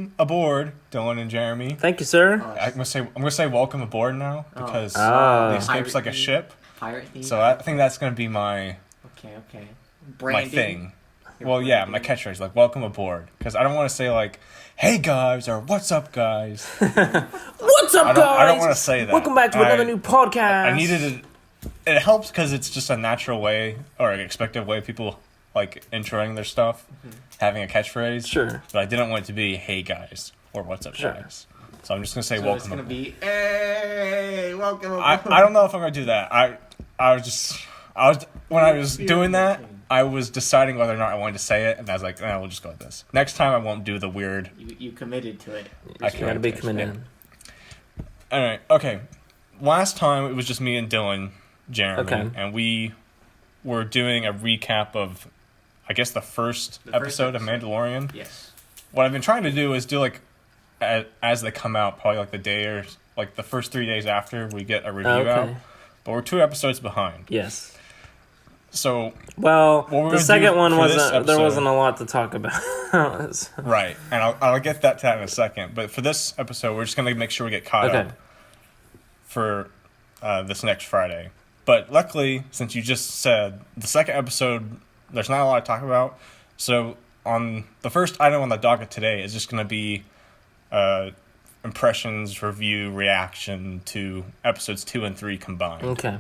welcome aboard, Dylan and Jeremy. Thank you, sir. I'm gonna say welcome aboard now because the escape's like a ship. Pirate theme. So I think that's gonna be my Okay. my thing. Well, yeah, my catchphrase, like welcome aboard, because I don't want to say like, hey guys, or what's up guys. What's up, guys? I don't want to say that. Welcome back to another new podcast. I needed it. It helps because it's just a natural way or an expected way people like introing their stuff, having a catchphrase. Sure. But I didn't want it to be hey guys or what's up guys. So I'm just gonna say welcome. It's gonna be hey, welcome aboard. I don't know if I'm gonna do that. I was when I was doing that, I was deciding whether or not I wanted to say it, and I was like, we'll just go with this. Next time I won't do the weird. You committed to it. I gotta be committed. All right. Okay. Last time it was just me and Dylan, Jeremy, and we were doing a recap of, I guess, the first episode of Mandalorian. Yes. What I've been trying to do is do like as they come out, probably like the day or like the first 3 days after we get a review out. But we're 2 episodes behind. Yes. So the second one there wasn't a lot to talk about. Right, and I'll get to that in a second. But for this episode, we're just gonna make sure we get caught up for this next Friday. But luckily, since you just said the second episode, there's not a lot to talk about. So on the first item on the docket today is just gonna be impressions, review, reaction to episodes 2 and 3 combined. Okay.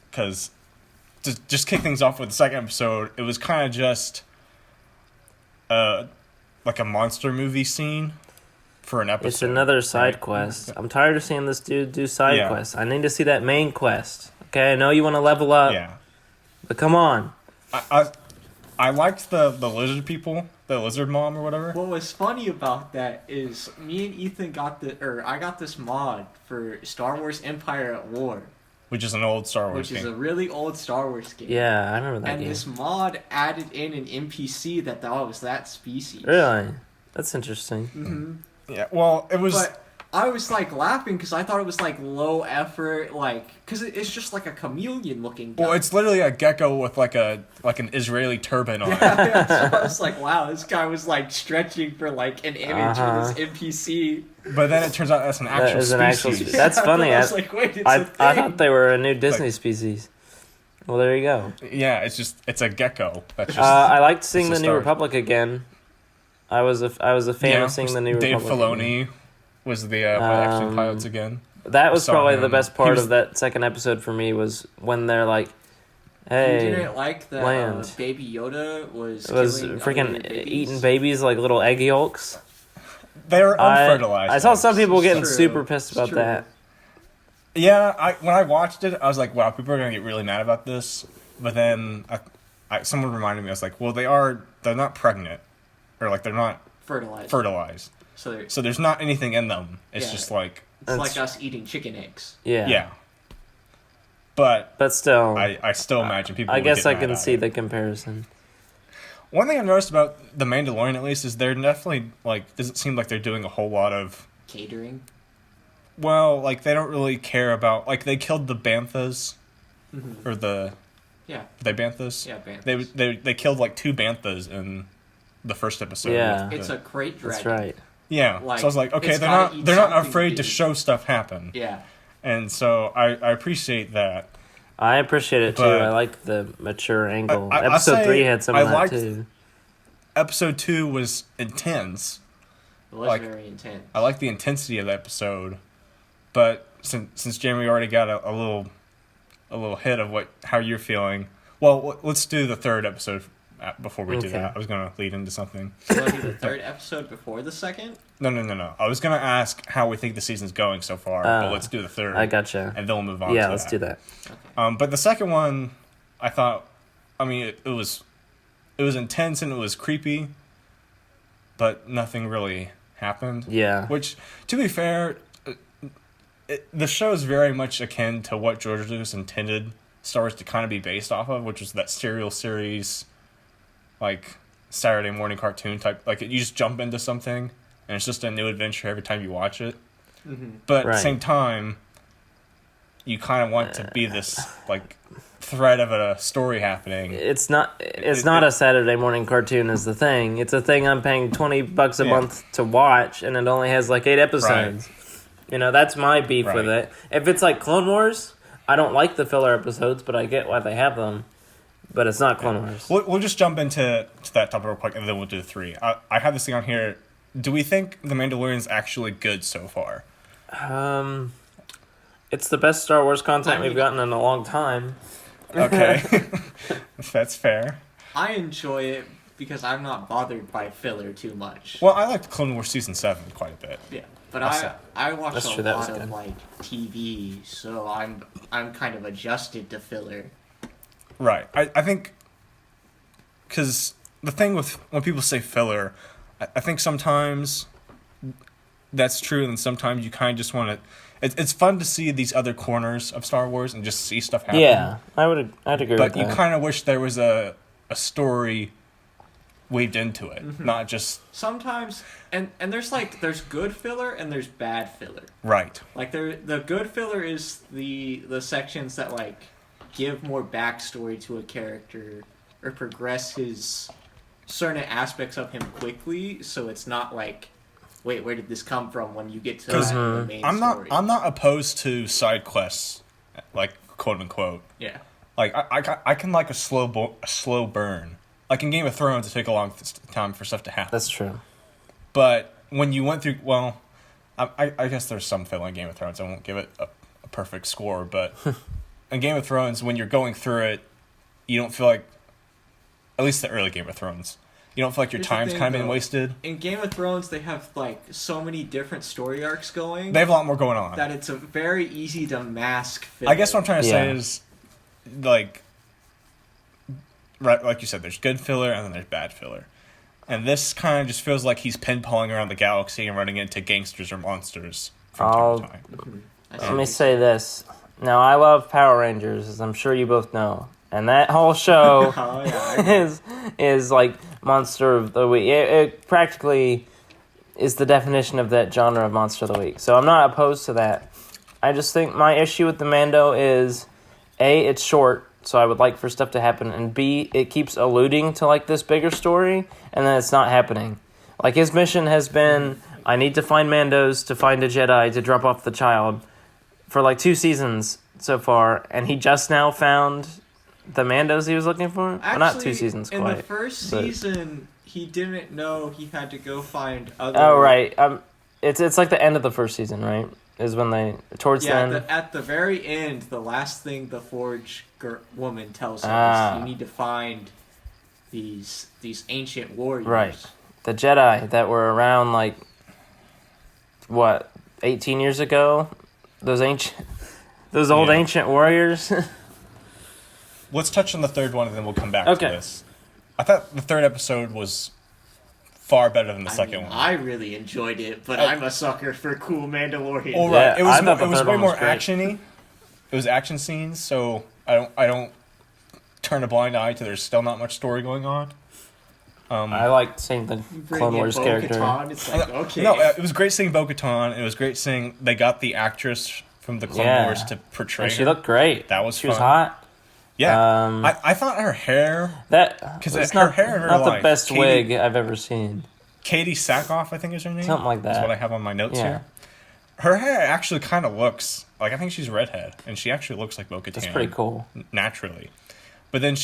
Because to just kick things off with the second episode, it was kind of just like a monster movie scene for an episode. It's another side quest. I'm tired of seeing this dude do side quests. I need to see that main quest. Okay, I know you want to level up. Yeah. But come on. I liked the lizard people, the lizard mom or whatever. What was funny about that is me and Ethan I got this mod for Star Wars Empire at War. Which is an old Star Wars game. Which is a really old Star Wars game. Yeah, I remember that game. And this mod added in an NPC that was that species. Really? That's interesting. Mm-hmm. Yeah, well, it was... But I was, like, laughing because I thought it was, like, low effort, like... Because it's just, like, a chameleon-looking guy. Well, it's literally a gecko with, like, an Israeli turban on it. Yeah, so I was like, wow, this guy was, like, stretching for, like, an image of this NPC. But then it turns out that's an actual species. That's funny. I was like, wait, I thought they were a new Disney species. Well, there you go. Yeah, it's a gecko. That's just, I liked seeing the New Republic again. I was a fan of seeing the New Republic. Dave Filoni was the action pilots again. That was probably the best part of that second episode for me, was when they're like, hey, you didn't like that Baby Yoda was freaking eating babies like little egg yolks. They were unfertilized. I saw some people getting super pissed about that. Yeah, when I watched it, I was like, wow, people are going to get really mad about this. But then someone reminded me, I was like, well, they're not pregnant. Or like they're not fertilized. So there's not anything in them. It's just like... It's like us eating chicken eggs. Yeah. Yeah. But still... I still imagine people I would guess get I mad can at see it. the comparison. One thing I've noticed about The Mandalorian, at least, is they're definitely, like, doesn't seem like they're doing a whole lot of... Catering? Well, like, they don't really care about... Like, they killed the banthas. Mm-hmm. Or the... Yeah. Were they banthas? Yeah, banthas. They killed, like, 2 banthas in the first episode. Yeah. It's a crate dragon. That's right. Yeah. So I was like, okay, they're not afraid to show stuff happen. Yeah. And so I appreciate that. I appreciate it too. I like the mature angle. Episode 3 had some of that too. Episode 2 was intense. It was very intense. I like the intensity of the episode, but since Jeremy already got a little hit of how you're feeling, well, let's do the third episode before we do that. I was gonna lead into something. You want to do the third episode before the second? No. I was gonna ask how we think the season's going so far, but let's do the third. I gotcha. And then we'll move on. Yeah, let's do that. Okay. But the second one, I thought, I mean, it was intense and it was creepy, but nothing really happened. Yeah. Which, to be fair, the show is very much akin to what George Lucas intended Star Wars to kind of be based off of, which was that serial series, like Saturday morning cartoon type. Like, you just jump into something and it's just a new adventure every time you watch it. Mm-hmm. But at the same time, you kind of want to be this like thread of a story happening. It's not a Saturday morning cartoon is the thing. It's a thing I'm paying $20 a month to watch, and it only has like 8 episodes. Right. That's my beef with it. If it's like Clone Wars, I don't like the filler episodes, but I get why they have them. But it's not Clone Wars. We'll just jump into that topic real quick, and then we'll do 3. I have this thing on here. Do we think The Mandalorian is actually good so far? It's the best Star Wars content we've gotten in a long time. Okay. That's fair. I enjoy it because I'm not bothered by filler too much. Well, I liked Clone Wars Season 7 quite a bit. Yeah, but I watch a lot of like TV, so I'm kind of adjusted to filler. Right. I think because the thing with when people say filler, I think sometimes that's true, and sometimes you kind of just want to. It's fun to see these other corners of Star Wars and just see stuff happen. Yeah, I'd agree with that. But you kind of wish there was a story weaved into it, not just sometimes. And there's good filler and there's bad filler. Right. Like the good filler is the sections that like give more backstory to a character or progress his certain aspects of him quickly, so it's not like, wait, where did this come from when you get to the main story? I'm not opposed to side quests, like quote unquote. Yeah. Like I can like a slow burn. Like in Game of Thrones, it take a long time for stuff to happen. That's true. But when you went through, well, I guess there's some filler in Game of Thrones. I won't give it a perfect score, but in Game of Thrones, when you're going through it, you don't feel like, at least the early Game of Thrones, you don't feel like your time's kind of been wasted. In Game of Thrones, they have like so many different story arcs going. They have a lot more going on. That it's very easy to mask filler. I guess what I'm trying to say is, like, right, like you said, there's good filler and then there's bad filler. And this kind of just feels like he's pinballing around the galaxy and running into gangsters or monsters from time to time. Let me say this. Now, I love Power Rangers, as I'm sure you both know. And that whole show is like Monster of the Week. It practically is the definition of that genre of Monster of the Week. So I'm not opposed to that. I just think my issue with the Mando is, A, it's short, so I would like for stuff to happen, and B, it keeps alluding to like this bigger story, and then it's not happening. Like his mission has been, I need to find Mandos to find a Jedi to drop off the child for like 2 seasons so far, and he just now found the Mandos he was looking for? Actually, well, not 2 seasons quite. In the first season, he didn't know he had to go find other... Oh, right. It's like the end of the first season, right? Is when they... Towards the end... At the very end, the last thing the Forge woman tells him is you need to find these ancient warriors. Right. The Jedi that were around, like, what, 18 years ago? Those old ancient warriors? Let's touch on the third one, and then we'll come back to this. I thought the third episode was far better than the second one. I really enjoyed it, but I'm a sucker for cool Mandalorian. All right, it was way more actiony. It was action scenes, so I don't turn a blind eye to there's still not much story going on. I liked seeing the Clone Wars character. It's like, okay. No, it was great seeing Bo-Katan. It was great seeing they got the actress from the Clone Wars to portray her. She looked great. That was She fun. was hot. Yeah, I thought her hair... Because it's not the best wig I've ever seen. Katie Sackhoff, I think is her name. Something like that. That's what I have on my notes here. Her hair actually kind of looks... Like, I think she's redhead, and she actually looks like Bo-Katan. That's pretty cool. Naturally. But then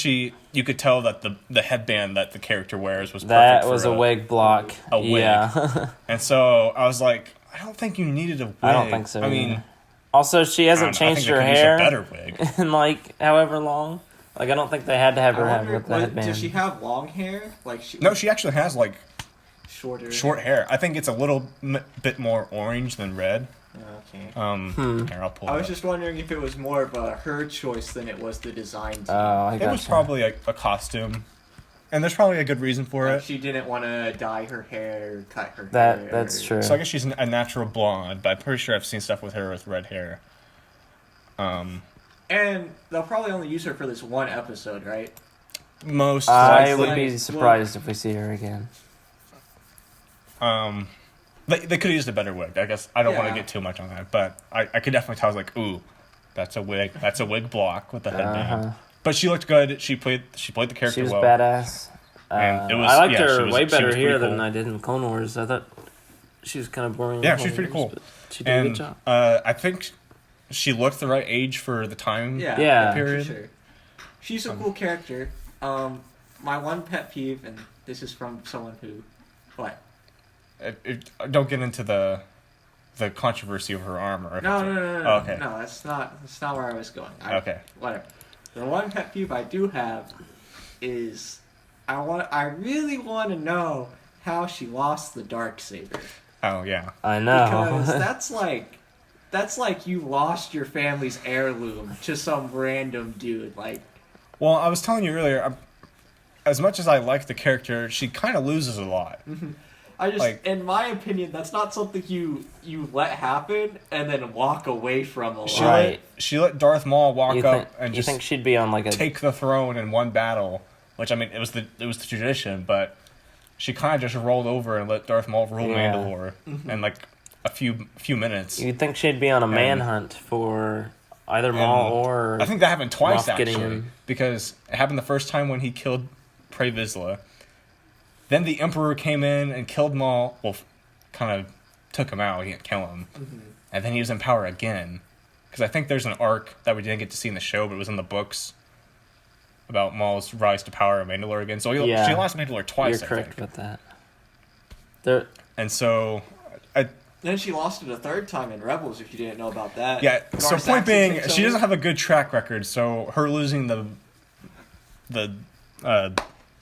you could tell that the headband that the character wears was perfect That was a wig block. A wig. Yeah. And so I was like, I don't think you needed a wig. I don't think so. I mean... Also, she hasn't changed her hair use a better wig. in, like, however long. Like, I don't think they had to have her have with the headband. Does she have long hair? No, she actually has, like, short hair. I think it's a little bit more orange than red. Okay. Here, I'll pull it I was up. just wondering if it was more of her choice than it was the design team. I It was probably a costume. And there's probably a good reason for it. She didn't want to dye her hair, cut her hair. That's true. So I guess she's a natural blonde, but I'm pretty sure I've seen stuff with her with red hair. And they'll probably only use her for this one episode, right? Most I likely. would be surprised if we see her again. They could have used a better wig. I guess I don't want to get too much on that, but I could definitely tell. I was like, ooh, That's a wig. That's a wig block with the headband. Uh-huh. But she looked good. She played the character She was well. badass. And it was, I liked yeah, her way she better was here pretty than cool. I did in Clone Wars. I thought she was kind of boring. Yeah, in she's Clone pretty Wars, cool. but she did a good job. I think she looked the right age for the time. Yeah. Period. For sure. She's a cool character. My one pet peeve, and this is from someone who, what? Don't get into the controversy of her armor. No. Oh, okay. No, that's not where I was going. Okay. Whatever. The one pet peeve I do have is I really want to know how she lost the Darksaber. Oh yeah. I know. Because that's like you lost your family's heirloom to some random dude. Like, Well, I was telling you earlier, as much as I like the character, she kind of loses a lot. I just, in my opinion, that's not something you let happen and then walk away from a lot. Right. She let Darth Maul walk you up think, and you just think she'd be on like a take the throne in one battle, which I mean it was the tradition, but she kind of just rolled over and let Darth Maul rule Yeah. Mandalore in like a few minutes. You'd think she'd be on a manhunt for either Maul or I think that happened twice Moff actually, Gideon. because it happened the first time when he killed Pre Vizsla. Then the Emperor came in and killed Maul. Well, kind of took him out. He didn't kill him. And then he was in power again. Because I think there's an arc that we didn't get to see in the show, but it was in the books about Maul's rise to power in Mandalore again. So Yeah. she lost Mandalore twice, You're I correct think. with that. There, And so, Then she lost it a third time in Rebels, if you didn't know about that. yeah. So Gar point Saxon being, takes she over. doesn't have a good track record. So her losing the That's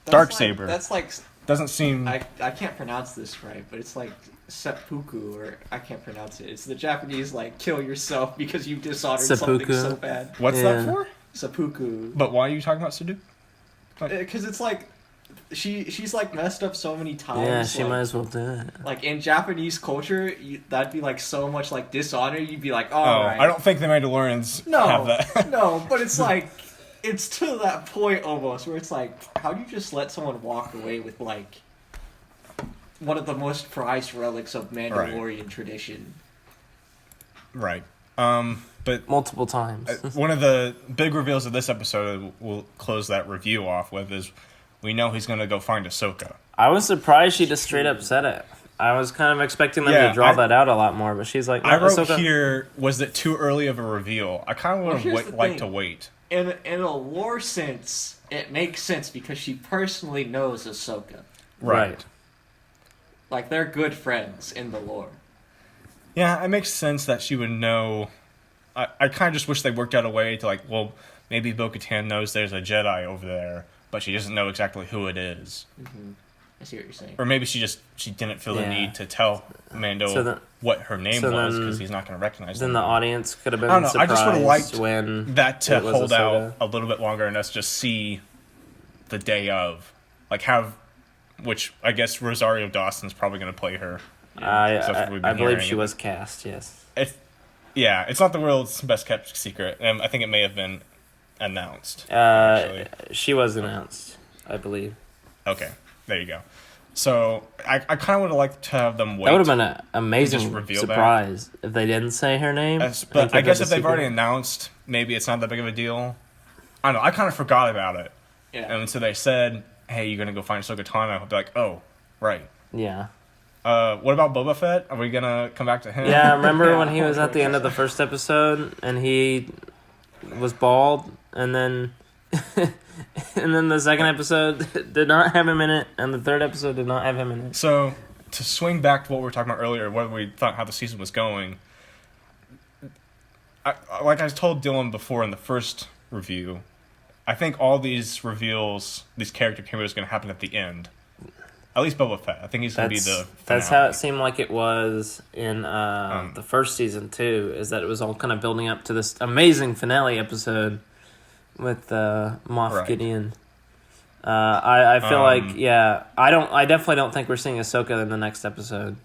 Darksaber That's like doesn't seem. I can't pronounce this right, but it's like seppuku, or I can't pronounce it. It's the Japanese like kill yourself because you dishonored something Seppuku. so bad. What's Yeah. that for? Seppuku. But why are you talking about Sudoku? Because it's like she's like messed up so many times. yeah, she like, might as well do it. Like in Japanese culture, that'd be like so much like dishonor. You'd be like, Oh, all right. I don't think the Mandalorians No, have that. no, but it's like it's to that point almost where it's like, how do you just let someone walk away with like one of the most prized relics of Mandalorian tradition? Right. But Multiple times. one of the big reveals of this episode we'll close that review off with is we know he's going to go find Ahsoka. I was surprised she just straight up said it. I was kind of expecting them Yeah, to draw that out a lot more, but she's like, no, I wrote Ahsoka. here, was it too early of a reveal? I kind of would here's have the liked to thing. wait. In a lore sense, it makes sense because she personally knows Ahsoka. Right. Like they're good friends in the lore. Yeah, it makes sense that she would know. I kind of just wish they worked out a way to like, well, maybe Bo-Katan knows there's a Jedi over there, but she doesn't know exactly who it is. I see what you're saying. Or maybe she didn't feel the Yeah. need to tell Mando So then- what her name so was then- because he's not going to recognize Then them. the audience could have been I don't know, I surprised just would've liked when that to it was hold Ahsoka. out a little bit longer and us just see the day of, like have, which I guess Rosario Dawson's probably going to play her. So that's what we've I been believe hearing. she was cast, yes. It's not the world's best kept secret. I think it may have been announced. actually. She was announced, I believe. Okay, there you go. So I kind of would have liked to have them wait. That would have been an just amazing reveal surprise if they didn't say her name. But I guess if they've secret. already announced, maybe it's not that big of a deal. I don't know. I kind of forgot about it. Yeah. And so they said, hey, you're going to go find Ahsoka Tano. I'd be like, oh, right. Yeah. What about Boba Fett? Are we going to come back to him? Yeah, remember Yeah, when he was at the end of the 100%. first episode and he was bald and then and then the second episode did not have him in it and the third episode did not have him in it. So to swing back to what we were talking about earlier, what we thought how the season was going, like I told Dylan before in the first review, I think all these reveals, these character cameos, are going to happen at the end. At least Boba Fett. I think he's going to be the That's finale. how it seemed like it was in the first season too, is that it was all kind of building up to this amazing finale episode with Moff Right. Gideon. I feel like I definitely don't think we're seeing Ahsoka in the next episode.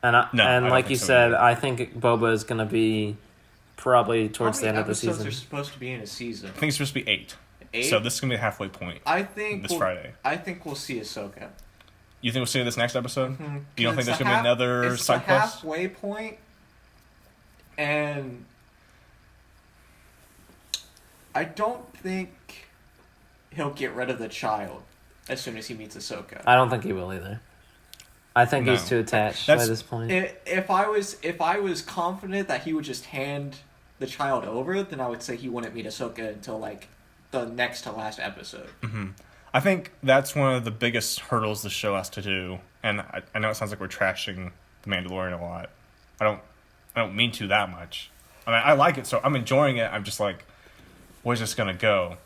And No, I don't like think you so said, either. I think Boba is going to be probably towards the end of the episodes season. are supposed to be in a season? I think it's supposed to be 8. 8? So this is going to be the halfway point. I think this Friday. I think we'll see Ahsoka. You think we'll see this next episode? Mm-hmm. You don't think there's going to be another it's side the quest? halfway point, and I don't think he'll get rid of the child as soon as he meets Ahsoka. I don't think he will either. I think he's too attached by this point. If I was confident that he would just hand the child over, then I would say he wouldn't meet Ahsoka until like the next to last episode. Mm-hmm. I think that's one of the biggest hurdles the show has to do. And I know it sounds like we're trashing The Mandalorian a lot. I don't mean to that much. I mean, I like it, so I'm enjoying it. I'm just like, where's this gonna go?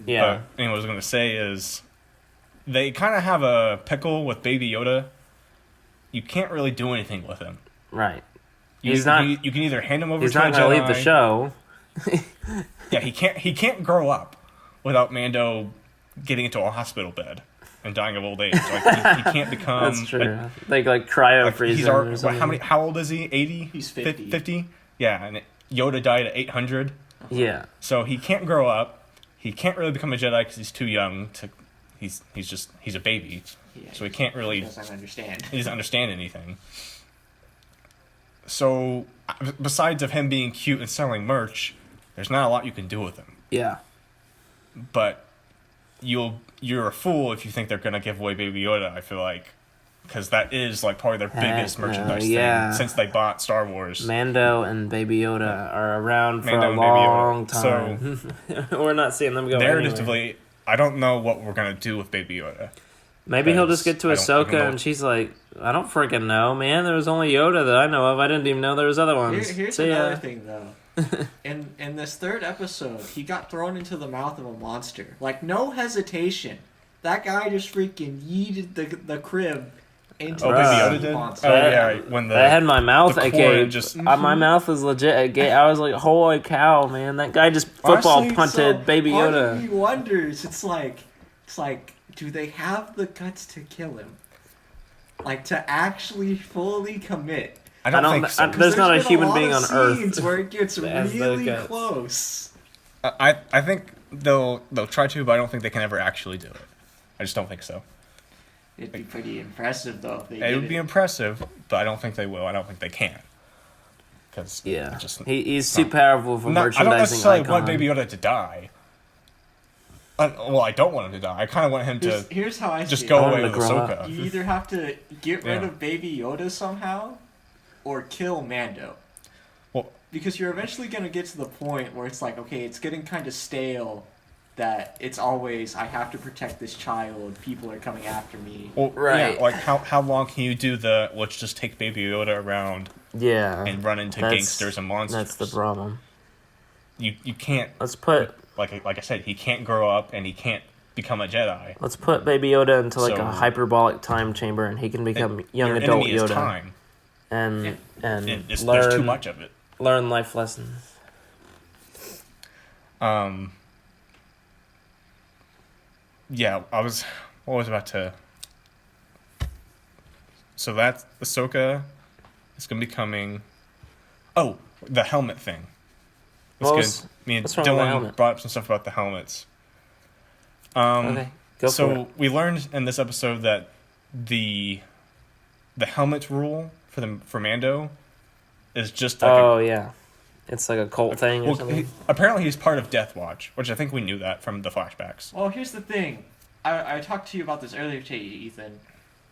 Yeah. But anyway, what I was gonna say is, they kind of have a pickle with Baby Yoda. You can't really do anything with him. Right. You can either hand him over to a Jedi. He's not gonna leave the show. Yeah, he can't grow up without Mando getting into a hospital bed and dying of old age. Like he can't become. That's true. Like cryo freeze him or something. How old is he? 80? He's 50. 50? Yeah, and Yoda died at 800. Yeah. So he can't grow up. He can't really become a Jedi because he's too young to. He's a baby. Yeah, So he can't really. He doesn't understand. He doesn't understand anything. So besides of him being cute and selling merch, there's not a lot you can do with him. Yeah. But you're a fool if you think they're gonna give away Baby Yoda. I feel like, because that is like probably their biggest merchandise thing since they bought Star Wars. Mando and Baby Yoda are around for a Mando long and Baby time. So we're not seeing them go narratively, anywhere. I don't know what we're gonna do with Baby Yoda. Maybe he'll just get to I don't Ahsoka and she's like, I don't freaking know, man. There was only Yoda that I know of. I didn't even know there was other ones. Here's another thing, though. In this third episode, he got thrown into the mouth of a monster. Like, no hesitation. That guy just freaking yeeted the crib into Baby Yoda did? monster. Oh, yeah, right. When I had my mouth agape. just... My mouth was legit agape. I was like, holy cow, man. That guy just football Honestly, punted Baby Part Yoda. of me wonders, it's like, do they have the guts to kill him? Like, to actually fully commit? I don't think so. There's not a been human lot being of on Earth scenes where it gets has really the guts. close. I think they'll try to, but I don't think they can ever actually do it. I just don't think so. It'd be pretty impressive, though, if they It did would be impressive, but I don't think they will. I don't think they can. Because he's too powerful for merchandising. I don't necessarily icon. want Baby Yoda to die. Well, I don't want him to die. I kind of want him to here's how I just see go it. away with Ahsoka. You either have to get rid of Baby Yoda somehow, or kill Mando. Well, because you're eventually going to get to the point where it's like, okay, it's getting kind of stale that it's always, I have to protect this child, people are coming after me. Well, right. Yeah, like how long can you do let's just take Baby Yoda around and run into gangsters and monsters? That's the problem. You can't... Let's put... Like I said, he can't grow up and he can't become a Jedi. Let's put Baby Yoda into a hyperbolic time chamber and he can become young adult Yoda. Time. And there's learn too much of it. Learn life lessons. Yeah, what was about to... So that's Ahsoka. It's going to be coming... Oh, the helmet thing. That's good. Me and Dylan brought up some stuff about the helmets. Okay, go for it. We learned in this episode that the helmet rule for Mando is just like it's like a cult thing or something. Apparently he's part of Death Watch, which I think we knew that from the flashbacks. Well, here's the thing. I talked to you about this earlier today, Ethan.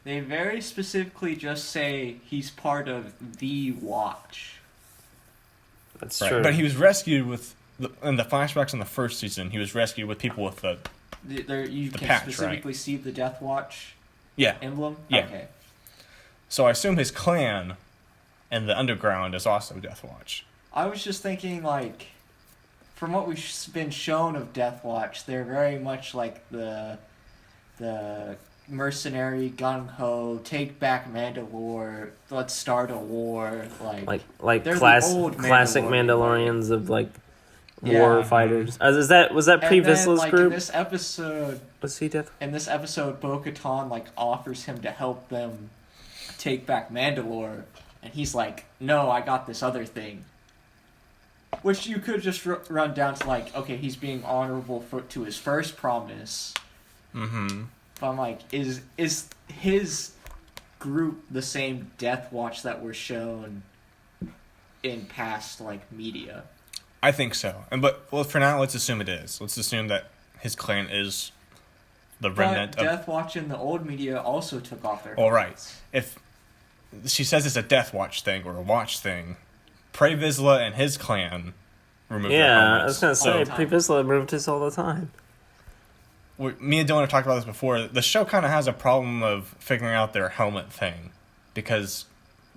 They very specifically just say he's part of the Watch. That's true. But he was rescued in the flashbacks in the first season, he was rescued with people with you can patch, specifically see the Death Watch emblem? Yeah. Okay. So I assume his clan and the underground is also Death Watch. I was just thinking, like, from what we've been shown of Death Watch, they're very much like the mercenary, gung-ho, take back Mandalore, let's start a war, like they're classic Mandalorians, Mandalorians of war fighters. Was that Pre Vizsla's group? In this episode, was he Death? In this episode, Bo-Katan offers him to help them take back Mandalore, and he's like, "No, I got this other thing." Which you could just run down to okay, he's being honorable to his first promise. Mm-hmm. But I'm like, is his group the same Death Watch that were shown in past media? I think so. But for now, let's assume it is. Let's assume that his clan is the remnant But Death Watch in the old media also took off their All right. helmets. If she says it's a Death Watch thing or a Watch thing, Pre Vizsla and his clan remove their Yeah, helmets. I was gonna say, All the time. Pre Vizsla moved his all the time. Me and Dylan have talked about this before. The show kind of has a problem of figuring out their helmet thing, because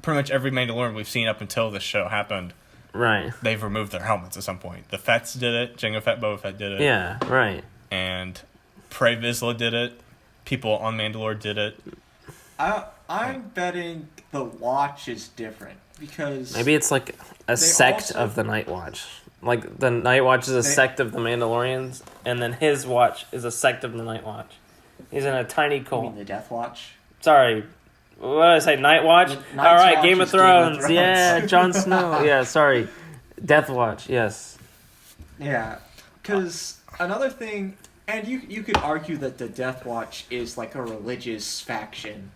pretty much every Mandalorian we've seen up until this show happened, Right. they've removed their helmets at some point. The Fetts did it. Jango Fett, Boba Fett did it. Yeah, right. And Pre Vizsla did it. People on Mandalore did it. I'm betting the Watch is different because Maybe it's like a sect of the Night Watch. Like, the Night Watch is a sect of the Mandalorians, and then his watch is a sect of the Night Watch. He's in a tiny I mean cult. the Death Watch. Sorry. What did I say? Night Watch? The Night's Alright, Watch Game of is Game of Thrones. Thrones. Yeah, Jon Snow. Yeah, sorry. Death Watch, yes. Yeah, because another thing, and you could argue that the Death Watch is like a religious faction,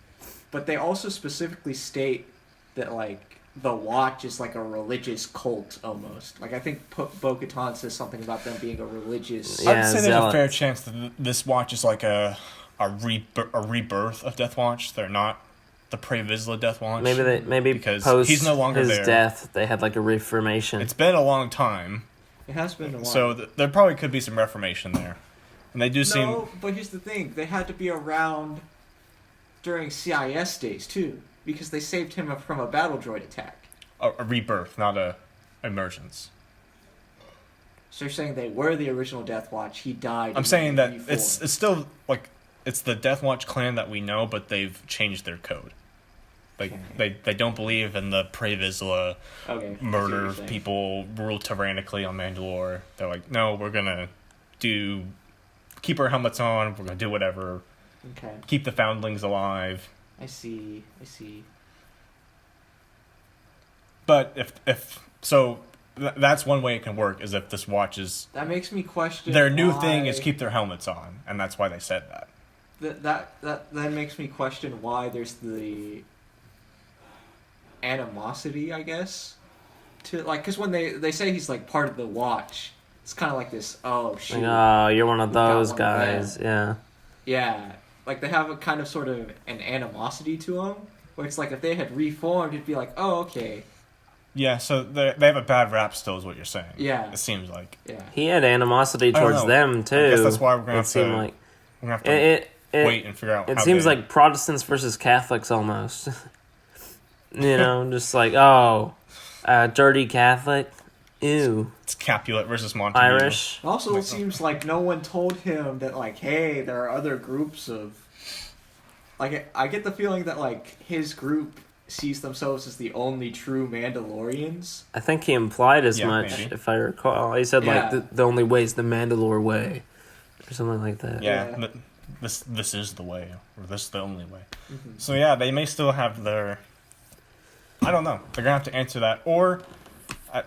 but they also specifically state that like the Watch is like a religious cult almost. Like I think Bo-Katan says something about them being a religious. Yeah, I'd say there's a zealots. fair chance that this watch is like a rebirth of Death Watch. They're not the Pre Vizsla Death Watch. Maybe because post he's no longer his there. death, they had like a reformation. It's been a long time, It has been a while. so there probably could be some reformation there, and they do seem. No, but here's the thing: they had to be around during CIS days too, because they saved him from a battle droid attack. A rebirth, not a emergence. So you're saying they were the original Death Watch? He died. I'm and saying that reformed. it's still like it's the Death Watch clan that we know, but they've changed their code. Like they don't believe in the Pre Vizsla Okay, I see what murder you're of saying. people, rule tyrannically on Mandalore. They're like, no, we're gonna keep our helmets on. We're gonna do whatever. Okay, Keep the foundlings alive. I see. But if so, that's one way it can work. Is if this watch is That makes me question. their new why- thing is keep their helmets on, and that's why they said that. That makes me question why there's the animosity, I guess, to like because when they say he's like part of the Watch, it's kind of like this. Oh shoot. Like, oh, you're one of We've got those one of them. guys. Yeah. Yeah, like they have a kind of sort of an animosity to him, where it's like if they had reformed, it'd be like, oh okay, Yeah, so they have a bad rap still, is what you're saying. Yeah. It seems like. yeah. He had animosity I don't towards know. them too. I guess that's why we're gonna It have seemed to like we're gonna have to it wait and figure out. It how seems they- like Protestants versus Catholics almost. You know, just like, oh, dirty Catholic, ew, it's Capulet versus Montague. Irish. Also, it seems like no one told him that like, hey, there are other groups of. Like, I get the feeling that like his group sees themselves as the only true Mandalorians. I think he implied as Yeah, much, maybe. if I recall. He said Yeah. like the only way is the Mandalore way, or something like that. Yeah, Yeah. this is the way, or this is the only way. Mm-hmm. So yeah, they may still have their. I don't know. They're gonna have to answer that, or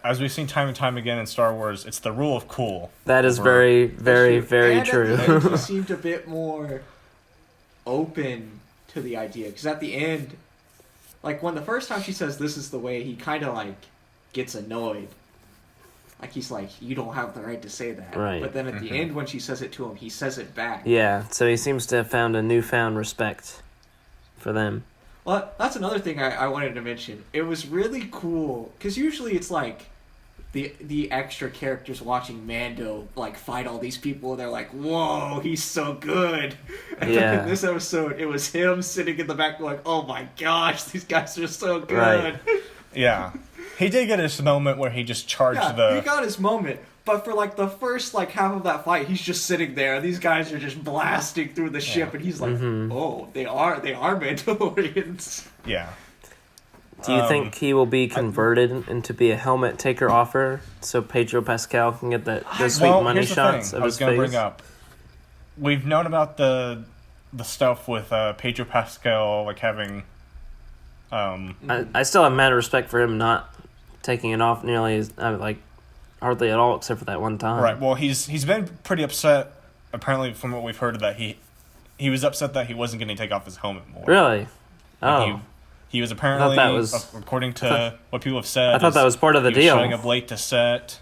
as we've seen time and time again in Star Wars, it's the rule of cool. That is over- very, very, And very at the end, true. he seemed a bit more open to the idea because at the end, like when the first time she says this is the way, he kind of like gets annoyed. Like he's like, you don't have the right to say that. Right. But then at the end, when she says it to him, he says it back. Yeah, so he seems to have found a newfound respect for them. Well, that's another thing I wanted to mention. It was really cool because usually it's like the extra characters watching Mando like fight all these people and they're like, whoa, he's so good. And Yeah. in this episode, it was him sitting in the back going, oh my gosh, these guys are so good. Right. Yeah, he did get his moment where he just charged Yeah, he the. got his moment. But for like the first like half of that fight, he's just sitting there. These guys are just blasting through the ship, and he's like, "Oh, they are Mandalorians." Yeah, Do you think he will be converted into be a helmet taker offer so Pedro Pascal can get those sweet money here's the shots thing of I was his gonna face? bring up. We've known about the stuff with Pedro Pascal like having. I still have mad respect for him not taking it off nearly as like hardly at all except for that one time. Right. Well, he's been pretty upset. Apparently, from what we've heard, that he was upset that he wasn't going to take off his helmet more. Really? Oh. He was apparently, that was- according to what people have said, I thought that was part of the he was deal. showing up late to set.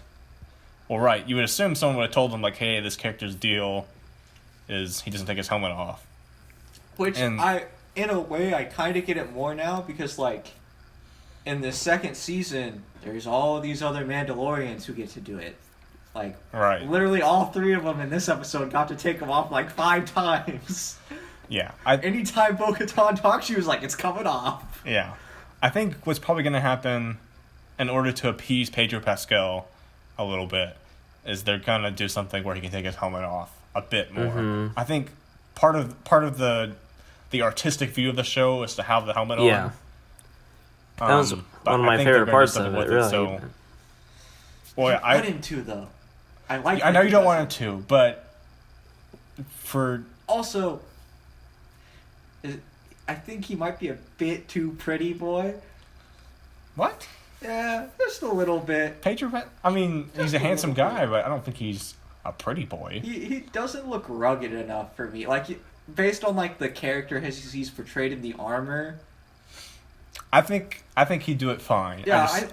Well, right. You would assume someone would have told him, like, hey, this character's deal is he doesn't take his helmet off. Which in a way, I kind of get it more now because, like, in the second season, there's all these other Mandalorians who get to do it. Like, literally all 3 of them in this episode got to take them off, like, 5 times. Yeah. Anytime Bo-Katan talks, she was like, it's coming off. Yeah. I think what's probably going to happen in order to appease Pedro Pascal a little bit is they're going to do something where he can take his helmet off a bit more. Mm-hmm. I think part of the artistic view of the show is to have the helmet on. Yeah. That was one of my favorite parts of it, really. So, well, yeah, I didn't too, though. I know you don't want it to, but for... Also, I think he might be a bit too pretty boy. What? Yeah, just a little bit. Pedro, I mean, he's a handsome guy, but I don't think he's a pretty boy. He doesn't look rugged enough for me. Like, based on, like, the character he's portrayed in the armor... I think he'd do it fine. Yeah,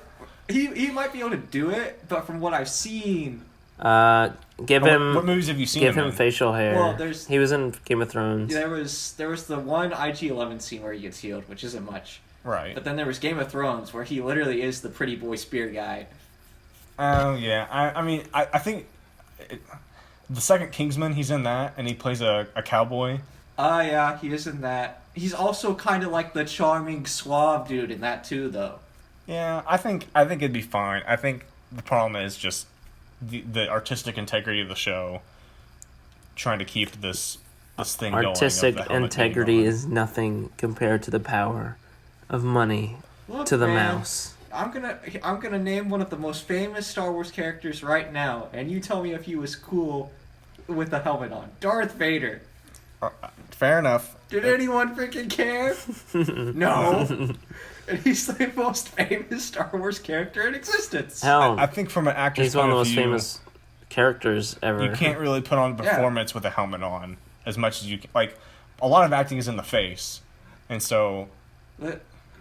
he might be able to do it, but from what I've seen... Give him... What movies have you seen? Give him facial hair. Well, he was in Game of Thrones. There was the one IG-11 scene where he gets healed, which isn't much. Right. But then there was Game of Thrones, where he literally is the pretty boy spear guy. Oh, yeah. I mean, I think... the second Kingsman, he's in that, and he plays a cowboy. Yeah, he is in that. He's also kind of like the charming, suave dude in that, too, though. Yeah, I think it'd be fine. I think the problem is just the artistic integrity of the show, trying to keep this thing going. Artistic integrity is nothing compared to the power of money. Look, to the man, mouse. I'm gonna name one of the most famous Star Wars characters right now, and you tell me if he was cool with the helmet on. Darth Vader. Fair enough. Did anyone freaking care? No. And he's the most famous Star Wars character in existence. Hell, I think from an actor's he's one of the most view, famous characters ever. You can't really put on a performance with a helmet on as much as you can. Like, a lot of acting is in the face, and so...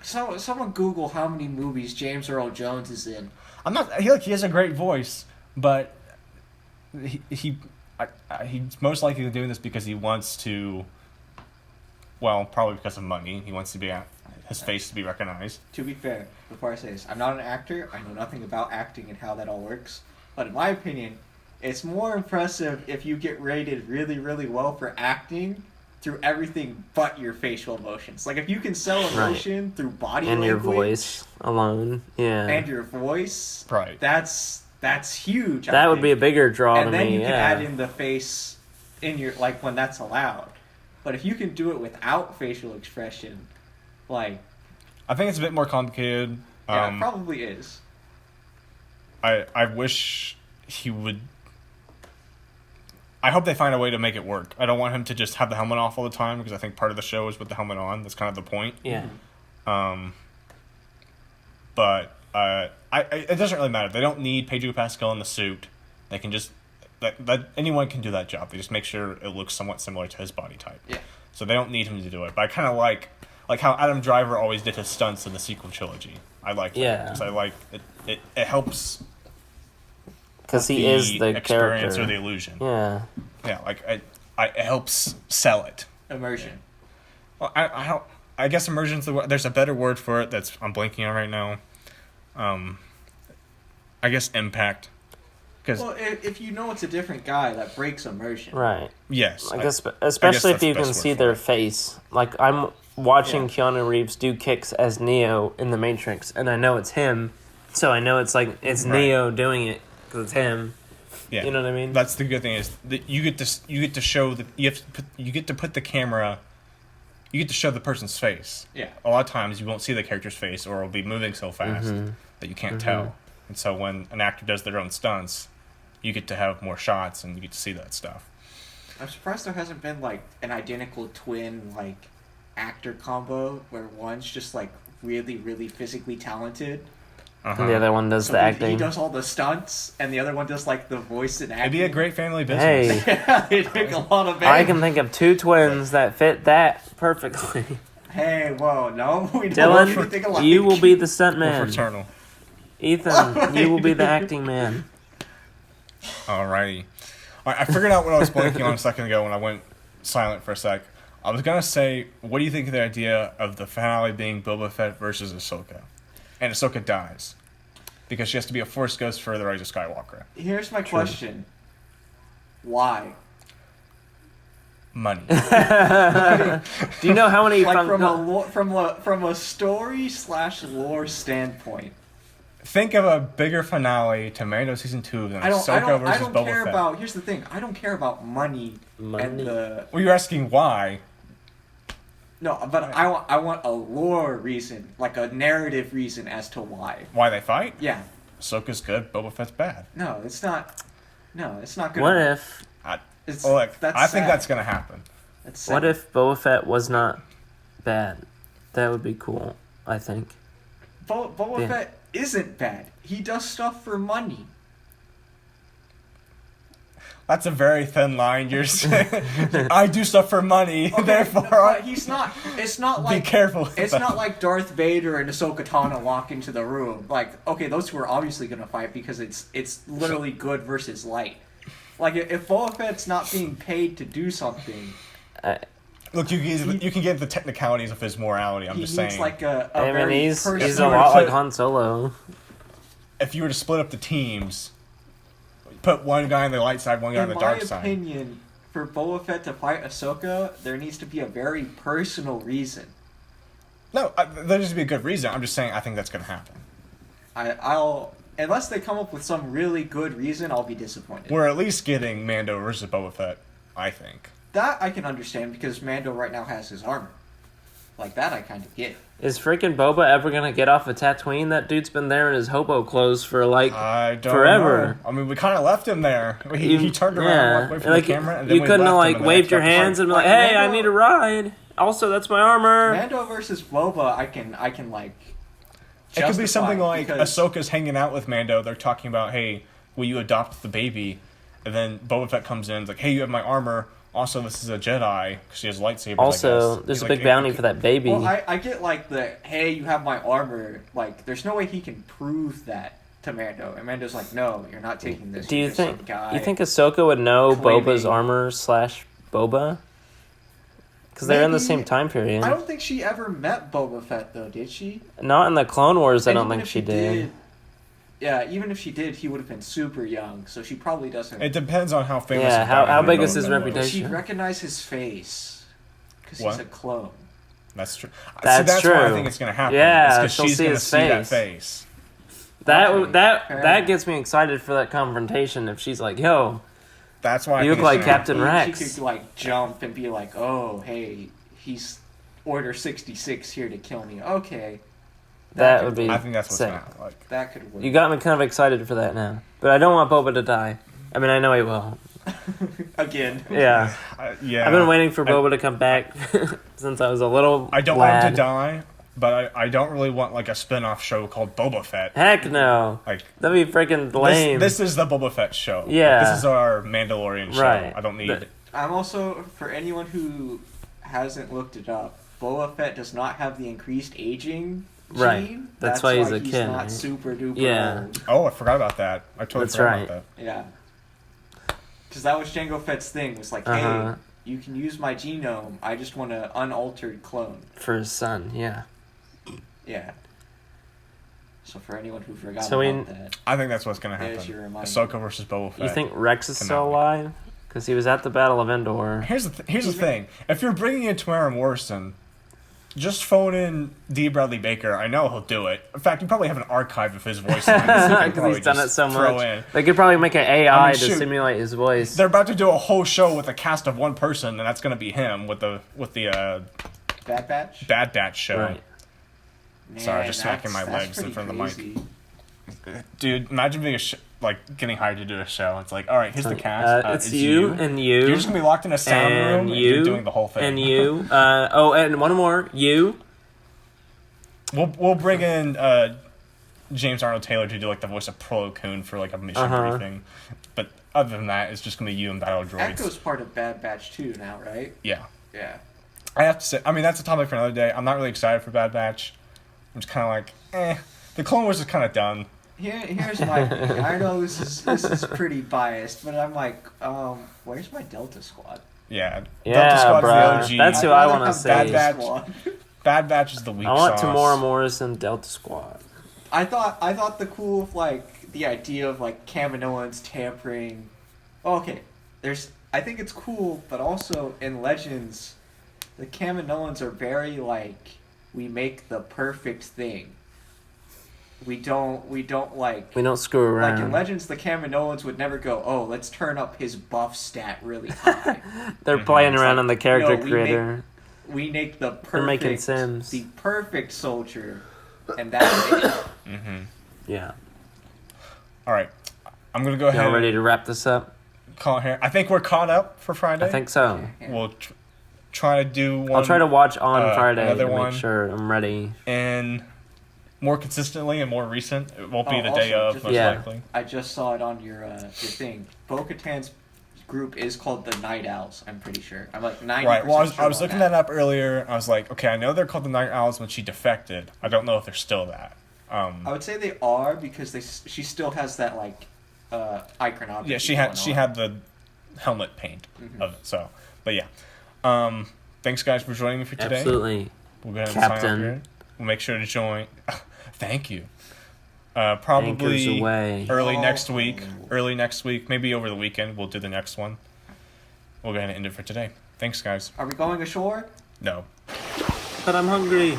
Someone Google how many movies James Earl Jones is in. I'm not... He has a great voice, but he's most likely doing this because he wants to... Well, probably because of money. He wants to be his face to be recognized. To be fair, before I say this, I'm not an actor. I know nothing about acting and how that all works. But in my opinion, it's more impressive if you get rated really, really well for acting through everything but your facial emotions. Like, if you can sell emotion through body and language... your voice alone, yeah. And your voice. Right. That's huge, That would be a bigger draw to me, And then you can add in the face in your... Like, when that's allowed. But if you can do it without facial expression, like... I think it's a bit more complicated. Yeah, it probably is. I wish he would... I hope they find a way to make it work. I don't want him to just have the helmet off all the time, because I think part of the show is with the helmet on. That's kind of the point. Yeah. But it doesn't really matter. They don't need Pedro Pascal in the suit. They can just... That anyone can do that job. They just make sure it looks somewhat similar to his body type. Yeah. So they don't need him to do it. But I kind of like how Adam Driver always did his stunts in the sequel trilogy. I like that. Yeah. Because I like it helps... Because he is the experience character. or the illusion. Yeah. Yeah, like it helps sell it. Immersion. Well, I guess immersion's the word. There's a better word for it that's I'm blanking on right now. I guess impact. Well, if you know it's a different guy, that breaks immersion. Right. Yes. I guess, especially if you can see their face. Like, I'm watching Keanu Reeves do kicks as Neo in The Matrix, and I know it's him, so I know it's Neo doing it because it's him. Yeah. You know what I mean? That's the good thing is that you get to show that you get to put the camera. You get to show the person's face. Yeah. A lot of times you won't see the character's face, or it'll be moving so fast that you can't tell. And so when an actor does their own stunts, you get to have more shots and you get to see that stuff. I'm surprised there hasn't been like an identical twin like actor combo where one's just like really, really physically talented. And the other one does the acting. He does all the stunts, and the other one does like the voice and acting. It'd be a great family business. Hey, yeah, it'd make a lot of. I can think of two twins that fit that perfectly. Hey, whoa, no, we don't Dylan, think alike. you will be the We're stuntman. fraternal. Ethan, you will be the acting man. Alrighty. I figured out what I was blanking on a second ago when I went silent for a sec. I was gonna say, what do you think of the idea of the finale being Boba Fett versus Ahsoka? And Ahsoka dies. Because she has to be a Force ghost for the Rise of Skywalker. Here's my question. Why? Money. Do you know how many... Like from a story/lore standpoint. Think of a bigger finale to Mando Season 2 than Ahsoka versus Boba Fett. Here's the thing. I don't care about money. And the... Well, you're asking why. No, but I want a lore reason, like a narrative reason as to why. Why they fight? Yeah. Ahsoka's good, Boba Fett's bad. No, it's not. No, it's not good. What if... I think that's going to happen. What if Boba Fett was not bad? That would be cool, I think. Boba Fett isn't bad. He does stuff for money. That's a very thin line. You're saying I do stuff for money, Okay, therefore but he's not. It's not like be careful. It's not like Darth Vader and Ahsoka Tano walk into the room. Like, okay, those two are obviously gonna fight because it's literally good versus light. Like, if Boba Fett's not being paid to do something, look, you can get the technicalities of his morality. I'm just saying. He's like a he's personal... a lot like Han Solo. If you were to split up the teams, put one guy on the light side, one guy on the dark side. In my opinion, for Boba Fett to fight Ahsoka, there needs to be a very personal reason. No, there needs to be a good reason. I'm just saying I think that's going to happen. I'll unless they come up with some really good reason, I'll be disappointed. We're at least getting Mando versus Boba Fett, I think. That I can understand because Mando right now has his armor. Like that I kind of get. Is freaking Boba ever gonna get off of Tatooine? That dude's been there in his hobo clothes for like forever. I mean, we kind of left him there. He turned around, walked away from the camera, and then you couldn't have like waved your hands and be like, "Hey, Mando, I need a ride." Also, that's my armor. Mando versus Boba, I can like. It could be something like Ahsoka's hanging out with Mando. They're talking about, "Hey, will you adopt the baby?" And then Boba Fett comes in, and is like, "Hey, you have my armor. Also, this is a Jedi because she has lightsabers." Also, there's a big bounty for that baby. Well, I get like the "Hey, you have my armor." Like, there's no way he can prove that to Mando, and Mando's like, "No, you're not taking this." Do you think? Guy You think Ahsoka would know claiming... Boba's armor / Boba? Because they're in the same time period. I don't think she ever met Boba Fett, though, did she? Not in the Clone Wars. I don't think she did. Yeah, even if she did, he would have been super young, so she probably doesn't. It depends on how famous. Yeah, how big is his reputation? She'd recognize his face because he's a clone. That's true. That's true. Why I think it's gonna happen. Yeah, because she's gonna see that face. That gets me excited for that confrontation. If she's like, "Yo, that's why you look like Captain Rex." She could like jump and be like, "Oh, hey, he's Order 66 here to kill me." Okay. That would be. I think that's what's sick. gonna happen. Like, that could work. You got me kind of excited for that now, but I don't want Boba to die. I mean, I know he will. Again. Yeah. yeah. I've been waiting for Boba to come back since I was a little. I don't lad. want him to die, but I don't really want like a spin-off show called Boba Fett. Heck no. Like that'd be freaking lame. This is the Boba Fett show. Yeah. Like, this is our Mandalorian show. Right. I don't need. I'm also, for anyone who hasn't looked it up, Boba Fett does not have the increased aging gene. Right. That's why he's a he's kid. not Right? super duper Yeah. old. Oh, I forgot about that. I totally forgot about that. Yeah. Because that was Jango Fett's thing. Was like, hey, you can use my genome. I just want an unaltered clone. For his son, yeah. Yeah. So for anyone who forgot about that, I think that's what's going to happen. there's your reminder. Ahsoka versus Boba Fett. You think Rex is still alive? Because he was at the Battle of Endor. Here's the thing. If you're bringing in Tamara Morrison, just phone in D. Bradley Baker. I know he'll do it. In fact, you probably have an archive of his voice lines. Because he's done it so much. In. They could probably make an AI to simulate his voice. They're about to do a whole show with a cast of one person, and that's going to be him with the Bad Batch. Bad Batch show. Right. Man, Sorry, just smacking my legs in front of the mic. Dude, imagine being getting hired to do a show. It's like, all right, here's the cast. It's you and you. You're just gonna be locked in a sound room and you're doing the whole thing. And you. And one more. You. We'll bring in James Arnold Taylor to do like the voice of Plo Koon for like a mission briefing. But other than that, it's just gonna be you and Battle Droids. Echo's part of Bad Batch too now, right? Yeah. Yeah. I have to say, I mean, that's a topic for another day. I'm not really excited for Bad Batch. I'm just kind of like, The Clone Wars is kind of done. Here's my thing. I know this is pretty biased, but I'm like, where's my Delta Squad? Yeah. Yeah, Delta Squad's bro. the OG. That's who I'd I rather want to have see. Bad Delta Batch. Squad. Bad Batch is the weak I want sauce. Tamora Morrison Delta Squad. I thought the cool like the idea of like Kaminoans tampering. Okay, I think it's cool, but also in Legends, the Kaminoans are very like we make the perfect thing. We don't like. We don't screw Like in around. Legends, the Kaminoans would never go, oh, let's turn up his buff stat really high. They're playing It's around like, on the character no, creator. We make the perfect, They're making Sims. the perfect soldier, and that's it. Yeah. All right. I'm going to go ahead Y'all ready and to wrap this up? call it here. I think we're caught up for Friday. I think so. Yeah. We'll try to do one. I'll try to watch on Friday another to one. make sure I'm ready. And more consistently and more recent. It won't be Oh, the day also, of, just- most Yeah. likely. I just saw it on your thing. Bo-Katan's group is called the Night Owls, I'm pretty sure. I'm like 90% Right. Well, I was sure on looking that up earlier. I was like, okay, I know they're called the Night Owls when she defected. I don't know if they're still that. I would say they are because she still has that like iconography. Yeah, she going had on. the helmet paint Mhm. of it. So, but yeah. Thanks guys for joining me for today. Absolutely. We'll go ahead and sign off Captain. here. We'll make sure to join. Thank you. Probably Anchors away. early Oh. next week. Early next week, maybe over the weekend. We'll do the next one. We'll go ahead and end it for today. Thanks, guys. Are we going ashore? No. But I'm hungry.